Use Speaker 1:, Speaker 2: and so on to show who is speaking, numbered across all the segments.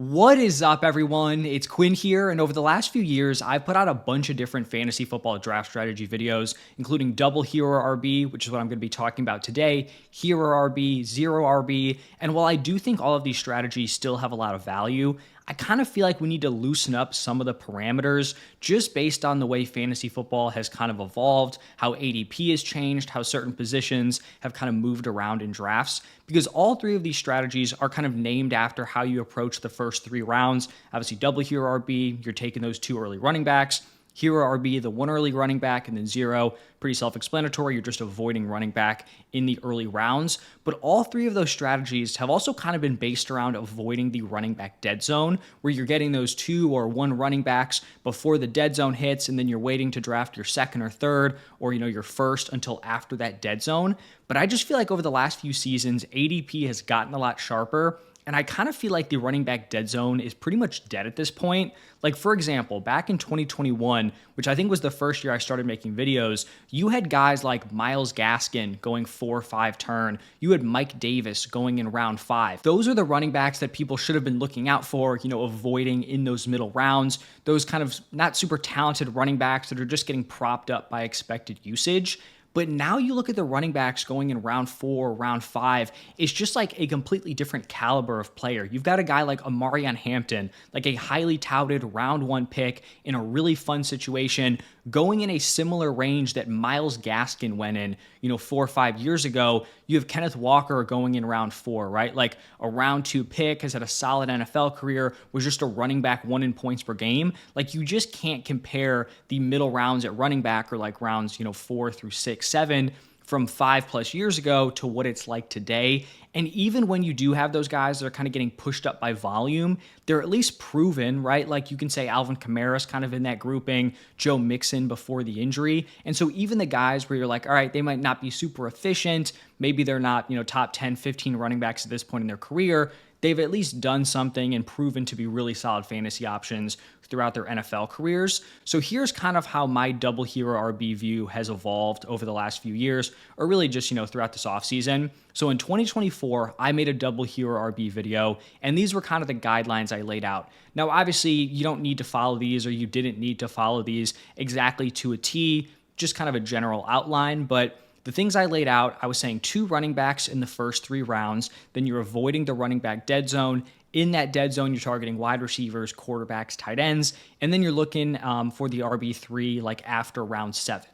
Speaker 1: What is up, everyone? It's Quinn here, and over the last few years, I've put out a bunch of different fantasy football draft strategy videos, including double hero RB, which is what I'm going to be talking about today, hero RB, zero RB, and while I do think all of these strategies still have a lot of value, I kind of feel like we need to loosen up some of the parameters just based on the way fantasy football has kind of evolved, how ADP has changed, how certain positions have kind of moved around in drafts, because all three of these strategies are kind of named after how you approach the first three rounds. Obviously, double hero RB, you're taking those two early running backs. Hero RB, the one early running back, and then zero, pretty self-explanatory. You're just avoiding running back in the early rounds. But all three of those strategies have also kind of been based around avoiding the running back dead zone, where you're getting those two or one running backs before the dead zone hits, and then you're waiting to draft your second or third, or your first until after that dead zone. But I just feel like over the last few seasons, ADP has gotten a lot sharper. And I kind of feel like the running back dead zone is pretty much dead at this point. Like, for example, back in 2021, which I think was the first year I started making videos, you had guys like Myles Gaskin going 4-5 turn. You had Mike Davis going in round 5. Those are the running backs that people should have been looking out for, avoiding in those middle rounds. Those kind of not super talented running backs that are just getting propped up by expected usage. But now you look at the running backs going in round 4, round 5, it's just like a completely different caliber of player. You've got a guy like Amarian Hampton, like a highly touted round 1 pick in a really fun situation, going in a similar range that Myles Gaskin went in, 4 or 5 years ago. You have Kenneth Walker going in round 4, right? Like a round 2 pick, has had a solid NFL career, was just a running back 1 in points per game. Like, you just can't compare the middle rounds at running back, or like rounds, 4 through 6, 7 from 5+ years ago to what it's like today. And even when you do have those guys that are kind of getting pushed up by volume, they're at least proven, right? Like, you can say Alvin Kamara's kind of in that grouping, Joe Mixon before the injury. And so even the guys where you're like, all right, they might not be super efficient, maybe they're not, top 10, 15 running backs at this point in their career, they've at least done something and proven to be really solid fantasy options throughout their NFL careers. So here's kind of how my double hero RB view has evolved over the last few years, or really just, throughout this offseason. So in 2024, I made a double hero RB video, and these were kind of the guidelines I laid out. Now, obviously, you don't need to follow these, or you didn't need to follow these exactly to a T, just kind of a general outline, but the things I laid out, I was saying 2 running backs in the first 3 rounds, then you're avoiding the running back dead zone. In that dead zone, you're targeting wide receivers, quarterbacks, tight ends, and then you're looking for the RB3 like after round 7.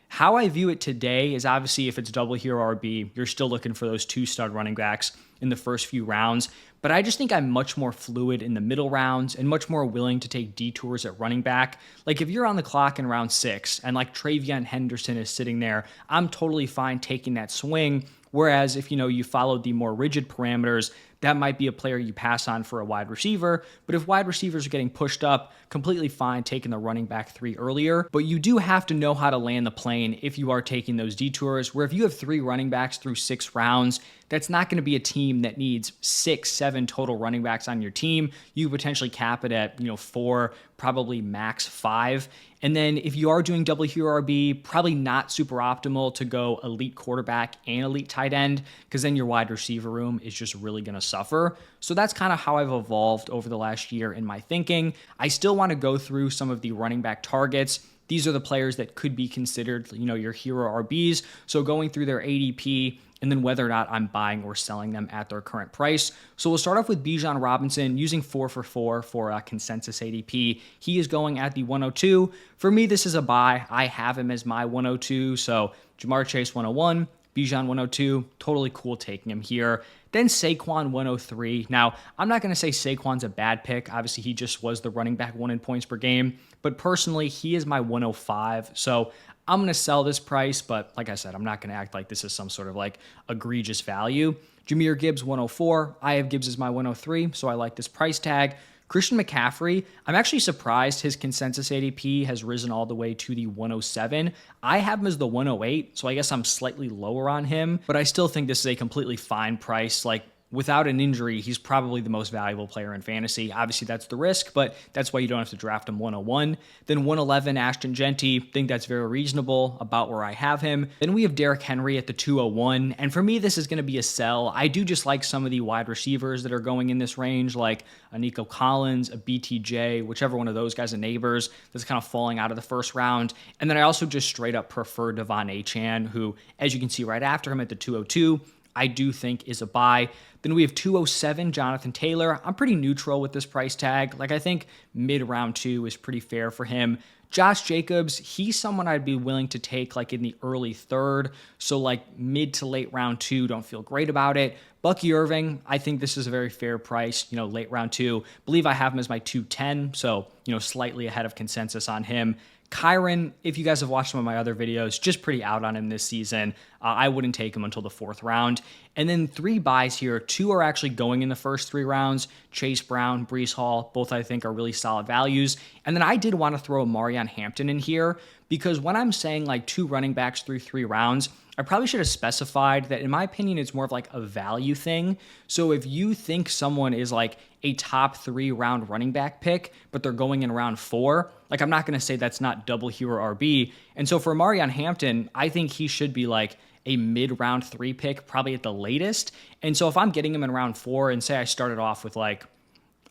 Speaker 1: How I view it today is obviously if it's double hero RB, you're still looking for those 2 stud running backs in the first few rounds. But I just think I'm much more fluid in the middle rounds and much more willing to take detours at running back. Like, if you're on the clock in round 6 and like Travion Henderson is sitting there, I'm totally fine taking that swing. Whereas if, you followed the more rigid parameters, that might be a player you pass on for a wide receiver. But if wide receivers are getting pushed up, completely fine taking the running back 3 earlier. But you do have to know how to land the plane if you are taking those detours, where if you have 3 running backs through 6 rounds, that's not going to be a team that needs 6, 7 total running backs on your team. You potentially cap it at, 4, probably max 5. And then if you are doing double hero RB, probably not super optimal to go elite quarterback and elite tight end, because then your wide receiver room is just really going to suffer. So that's kind of how I've evolved over the last year in my thinking. I still want to go through some of the running back targets. These are the players that could be considered, your hero RBs. So going through their ADP, and then whether or not I'm buying or selling them at their current price. So we'll start off with Bijan Robinson using 4 for 4 for a consensus ADP. He is going at the 102. For me, this is a buy. I have him as my 102. So Jamar Chase 101, Bijan 102, totally cool taking him here. Then Saquon 103. Now, I'm not going to say Saquon's a bad pick. Obviously, he just was the running back 1 in points per game. But personally, he is my 105. So I'm going to sell this price, but like I said, I'm not going to act like this is some sort of like egregious value. Jahmyr Gibbs 104. I have Gibbs as my 103, so I like this price tag. Christian McCaffrey, I'm actually surprised his consensus ADP has risen all the way to the 107. I have him as the 108, so I guess I'm slightly lower on him, but I still think this is a completely fine price. Like, without an injury, he's probably the most valuable player in fantasy. Obviously, that's the risk, but that's why you don't have to draft him 101. Then 111, Ashton Genty. Think that's very reasonable, about where I have him. Then we have Derrick Henry at the 201. And for me, this is going to be a sell. I do just like some of the wide receivers that are going in this range, like a Nico Collins, a BTJ, whichever one of those guys, a Neighbors, that's kind of falling out of the first round. And then I also just straight up prefer Devon Achane, who, as you can see right after him at the 202, I do think is a buy. Then we have 207, Jonathan Taylor. I'm pretty neutral with this price tag. Like, I think mid-round 2 is pretty fair for him. Josh Jacobs, he's someone I'd be willing to take like in the early 3rd. So like mid to late round 2, don't feel great about it. Bucky Irving, I think this is a very fair price, late round 2. Believe I have him as my 210, so, slightly ahead of consensus on him. Kyron, if you guys have watched some of my other videos, just pretty out on him this season. I wouldn't take him until the 4th round. And then 3 buys here. 2 are actually going in the first 3 rounds. Chase Brown, Breece Hall, both I think are really solid values. And then I did want to throw Marion Hampton in here because when I'm saying like 2 running backs through 3 rounds, I probably should have specified that in my opinion, it's more of like a value thing. So if you think someone is like a top 3 round running back pick, but they're going in round 4, like I'm not going to say that's not double hero RB. And so for Marion Hampton, I think he should be like a mid-round 3 pick, probably at the latest. And so if I'm getting him in round 4 and say I started off with like,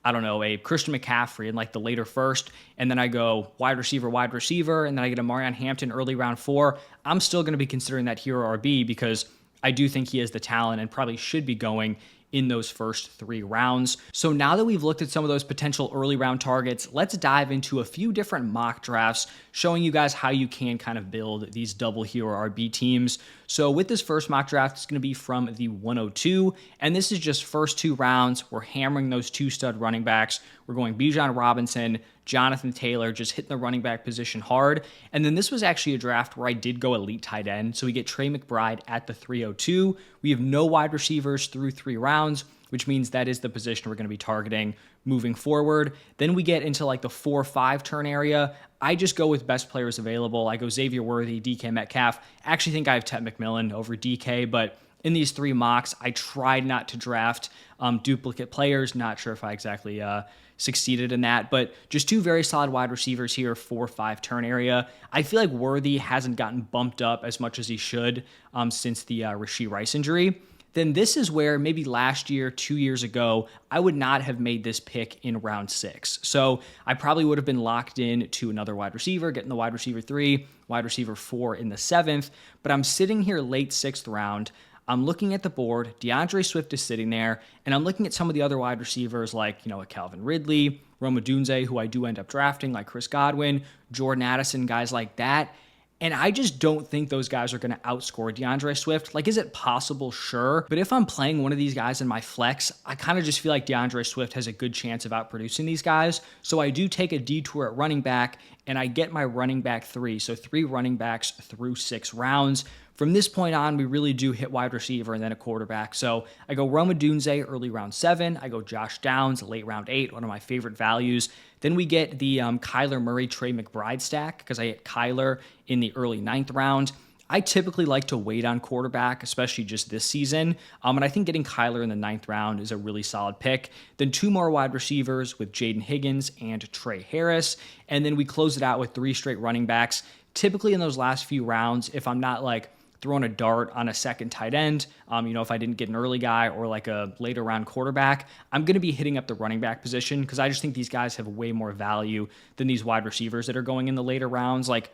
Speaker 1: I don't know, a Christian McCaffrey in like the later 1st, and then I go wide receiver, and then I get a Marion Hampton early round 4, I'm still going to be considering that hero RB because I do think he has the talent and probably should be going in those first 3 rounds. So now that we've looked at some of those potential early round targets, let's dive into a few different mock drafts showing you guys how you can kind of build these double hero RB teams. So with this first mock draft, it's going to be from the 102, and this is just first 2 rounds. We're hammering those 2 stud running backs. We're going Bijan Robinson, Jonathan Taylor, just hitting the running back position hard. And then this was actually a draft where I did go elite tight end. So we get Trey McBride at the 302. We have no wide receivers through 3 rounds, which means that is the position we're going to be targeting moving forward. Then we get into like the 4-5 turn area. I just go with best players available. I go Xavier Worthy, DK Metcalf. I actually think I have Ted McMillan over DK, but in these 3 mocks, I tried not to draft duplicate players. Not sure if I exactly succeeded in that, but just 2 very solid wide receivers here, 4-5 turn area. I feel like Worthy hasn't gotten bumped up as much as he should since the Rashee Rice injury. Then this is where maybe last year, 2 years ago, I would not have made this pick in round 6. So I probably would have been locked in to another wide receiver, getting the wide receiver 3, wide receiver 4 in the 7th, but I'm sitting here late 6th round. I'm looking at the board, DeAndre Swift is sitting there, and I'm looking at some of the other wide receivers like, a Calvin Ridley, Rome Odunze, who I do end up drafting, like Chris Godwin, Jordan Addison, guys like that. And I just don't think those guys are going to outscore DeAndre Swift. Like, is it possible? Sure. But if I'm playing one of these guys in my flex, I kind of just feel like DeAndre Swift has a good chance of outproducing these guys. So I do take a detour at running back, and I get my running back 3. So 3 running backs through 6 rounds. From this point on, we really do hit wide receiver and then a quarterback. So I go Rome Odunze early round 7. I go Josh Downs late round 8, one of my favorite values. Then we get the Kyler Murray, Trey McBride stack because I hit Kyler in the early 9th round. I typically like to wait on quarterback, especially just this season. And I think getting Kyler in the 9th round is a really solid pick. Then 2 more wide receivers with Jaden Higgins and Trey Harris. And then we close it out with 3 straight running backs. Typically in those last few rounds, if I'm not like throwing a dart on a second tight end, if I didn't get an early guy or like a later round quarterback, I'm going to be hitting up the running back position because I just think these guys have way more value than these wide receivers that are going in the later rounds. Like,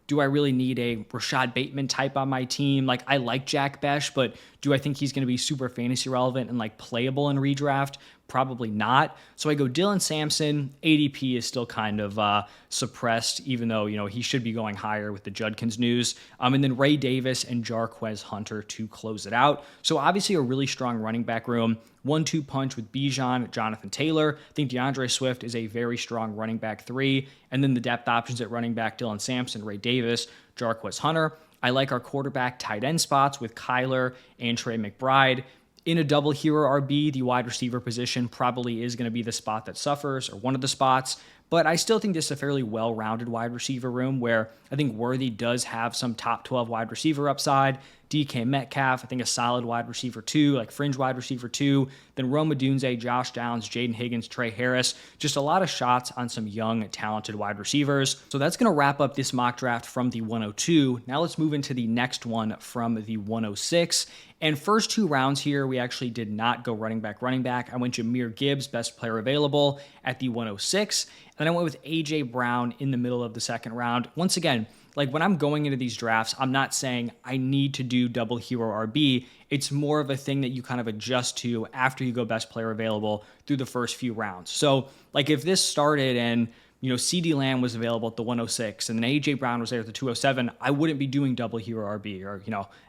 Speaker 1: do I really need a Rashad Bateman type on my team? Like, I like Jack Besh, but do I think he's going to be super fantasy relevant and like playable in redraft? Probably not. So I go Dylan Sampson. ADP is still kind of suppressed, even though, he should be going higher with the Judkins news. And then Ray Davis and Jarquez Hunter to close it out. So obviously a really strong running back room. 1-2 punch with Bijan, Jonathan Taylor. I think DeAndre Swift is a very strong running back 3. And then the depth options at running back, Dylan Sampson, Ray Davis, Jarquez Hunter. I like our quarterback tight end spots with Kyler and Trey McBride. In a double hero RB, the wide receiver position probably is going to be the spot that suffers, or one of the spots. But I still think this is a fairly well-rounded wide receiver room where I think Worthy does have some top 12 wide receiver upside. DK Metcalf, I think a solid wide receiver 2, like fringe wide receiver 2. Then Rome Odunze, Josh Downs, Jaden Higgins, Trey Harris. Just a lot of shots on some young, talented wide receivers. So that's going to wrap up this mock draft from the 102. Now let's move into the next one from the 106. And first 2 rounds here, we actually did not go running back. I went Jahmyr Gibbs, best player available, at the 106. And then I went with A.J. Brown in the middle of the second round. Once again, like when I'm going into these drafts, I'm not saying I need to do double hero RB. It's more of a thing that you kind of adjust to after you go best player available through the first few rounds. So like if this started and CeeDee Lamb was available at the 106 and then A.J. Brown was there at the 207, I wouldn't be doing double hero RB, or,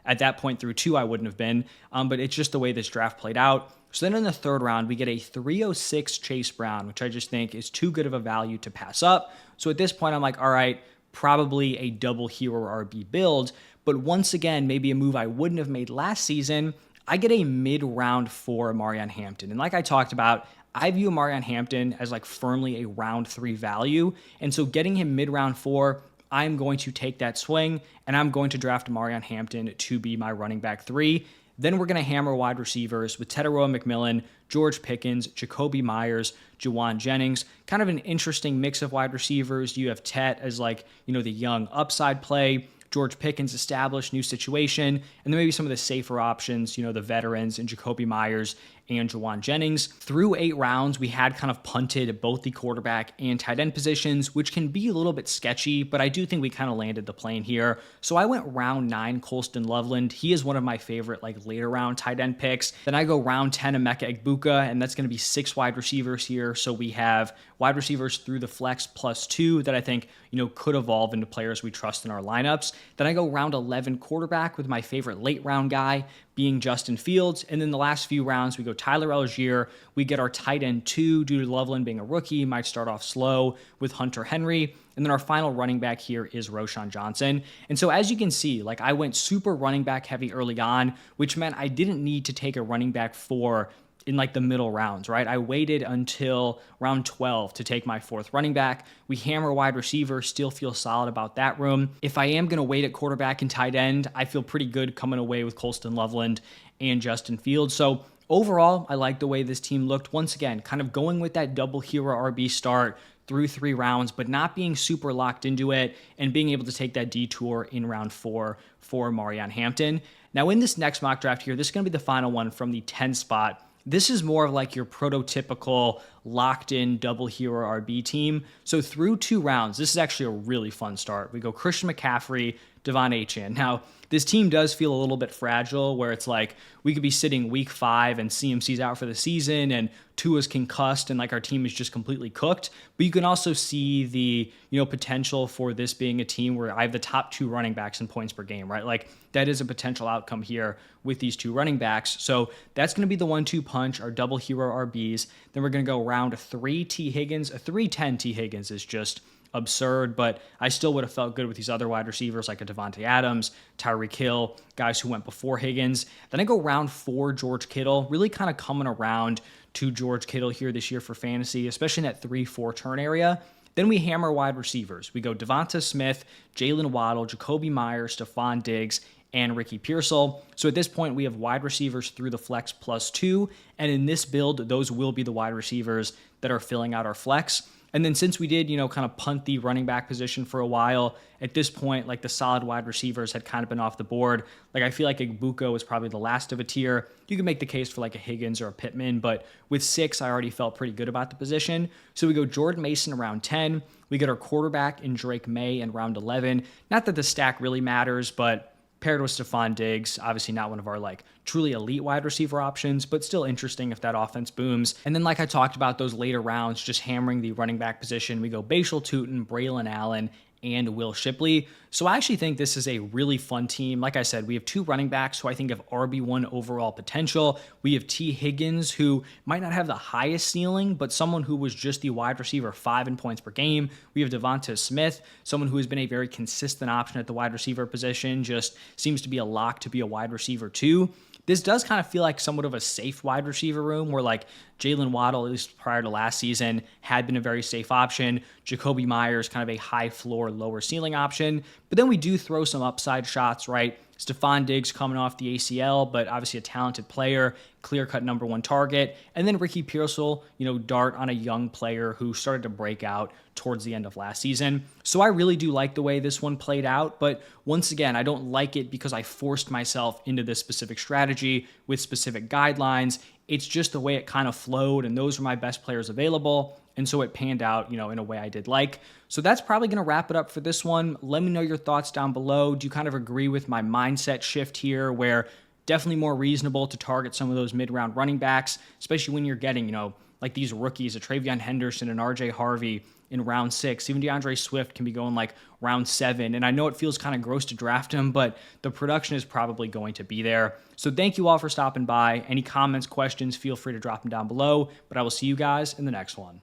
Speaker 1: at that point through 2, I wouldn't have been. But it's just the way this draft played out. So then in the third round, we get a 306 Chase Brown, which I just think is too good of a value to pass up. So at this point, I'm like, all right, probably a double hero RB build. But once again, maybe a move I wouldn't have made last season, I get a mid-round 4 Marion Hampton. And like I talked about, I view Marion Hampton as like firmly a round 3 value. And so getting him mid-round 4, I'm going to take that swing and I'm going to draft Marion Hampton to be my running back 3. Then we're going to hammer wide receivers with Teteroa McMillan, George Pickens, Jacoby Myers, Juwan Jennings. Kind of an interesting mix of wide receivers. You have Tet as like, the young upside play. George Pickens established, new situation. And then maybe some of the safer options, the veterans and Jacoby Myers and Juwan Jennings. Through 8 rounds, we had kind of punted both the quarterback and tight end positions, which can be a little bit sketchy, but I do think we kind of landed the plane here. So I went round 9, Colston Loveland. He is one of my favorite like later round tight end picks. Then I go round 10, Emeka Egbuka, and that's going to be 6 wide receivers here. So we have wide receivers through the flex +2 that I think, could evolve into players we trust in our lineups. Then I go round 11 quarterback with my favorite late round guy being Justin Fields. And then the last few rounds, we go Tyler Algier. We get our tight end 2 due to Loveland being a rookie. Might start off slow with Hunter Henry. And then our final running back here is Roschon Johnson. And so as you can see, like I went super running back heavy early on, which meant I didn't need to take a running back 4 in like the middle rounds, right? I waited until round 12 to take my 4th running back. We hammer wide receiver, still feel solid about that room. If I am going to wait at quarterback and tight end, I feel pretty good coming away with Colston Loveland and Justin Fields. So overall, I like the way this team looked. Once again, kind of going with that double hero RB start through 3 rounds, but not being super locked into it and being able to take that detour in round 4 for Marion Hampton. Now in this next mock draft here, this is going to be the final one from the 10 spot. This is more of like your prototypical locked-in double hero RB team. So through 2 rounds, this is actually a really fun start. We go Christian McCaffrey, Devon Achane. Now, this team does feel a little bit fragile where it's like we could be sitting week 5 and CMC's out for the season and Tua's concussed and like our team is just completely cooked. But you can also see the, potential for this being a team where I have the top 2 running backs in points per game, right? Like that is a potential outcome here with these 2 running backs. So that's going to be the 1-2 punch, our double hero RBs. Then we're going to go round 3 T Higgins. A 3-10 T Higgins is just absurd, but I still would have felt good with these other wide receivers like a Devontae Adams, Tyreek Hill, guys who went before Higgins. Then I go round 4, George Kittle, really kind of coming around to George Kittle here this year for fantasy, especially in that 3-4 turn area. Then we hammer wide receivers. We go Devonta Smith, Jalen Waddle, Jacoby Myers, Stephon Diggs, and Ricky Pearsall. So at this point, we have wide receivers through the flex +2. And in this build, those will be the wide receivers that are filling out our flex. And then since we did, kind of punt the running back position for a while, at this point, like the solid wide receivers had kind of been off the board. Like I feel like Egbuka was probably the last of a tier. You can make the case for like a Higgins or a Pittman, but with 6, I already felt pretty good about the position. So we go Jordan Mason around 10. We get our quarterback in Drake May in round 11. Not that the stack really matters, but paired with Stephon Diggs, obviously not one of our like truly elite wide receiver options, but still interesting if that offense booms. And then like I talked about those later rounds, just hammering the running back position, we go Bashal Tutin, Braylon Allen, and Will Shipley. So I actually think this is a really fun team. Like I said, we have 2 running backs who I think have RB1 overall potential. We have T. Higgins, who might not have the highest ceiling, but someone who was just the wide receiver 5 in points per game. We have Devonta Smith, someone who has been a very consistent option at the wide receiver position, just seems to be a lock to be a wide receiver 2. this does kind of feel like somewhat of a safe wide receiver room where like Jalen Waddle, at least prior to last season, had been a very safe option. Jacoby Myers, kind of a high floor, lower ceiling option. But then we do throw some upside shots, right? Stephon Diggs coming off the ACL, but obviously a talented player, clear-cut number one target. And then Ricky Pearsall, dart on a young player who started to break out towards the end of last season. So I really do like the way this one played out. But once again, I don't like it because I forced myself into this specific strategy with specific guidelines. It's just the way it kind of flowed, and those were my best players available. And so it panned out, in a way I did like. So that's probably going to wrap it up for this one. Let me know your thoughts down below. Do you kind of agree with my mindset shift here where definitely more reasonable to target some of those mid-round running backs, especially when you're getting, like these rookies, a Travion Henderson and RJ Harvey in round 6. Even DeAndre Swift can be going like round 7. And I know it feels kind of gross to draft him, but the production is probably going to be there. So thank you all for stopping by. Any comments, questions, feel free to drop them down below. But I will see you guys in the next one.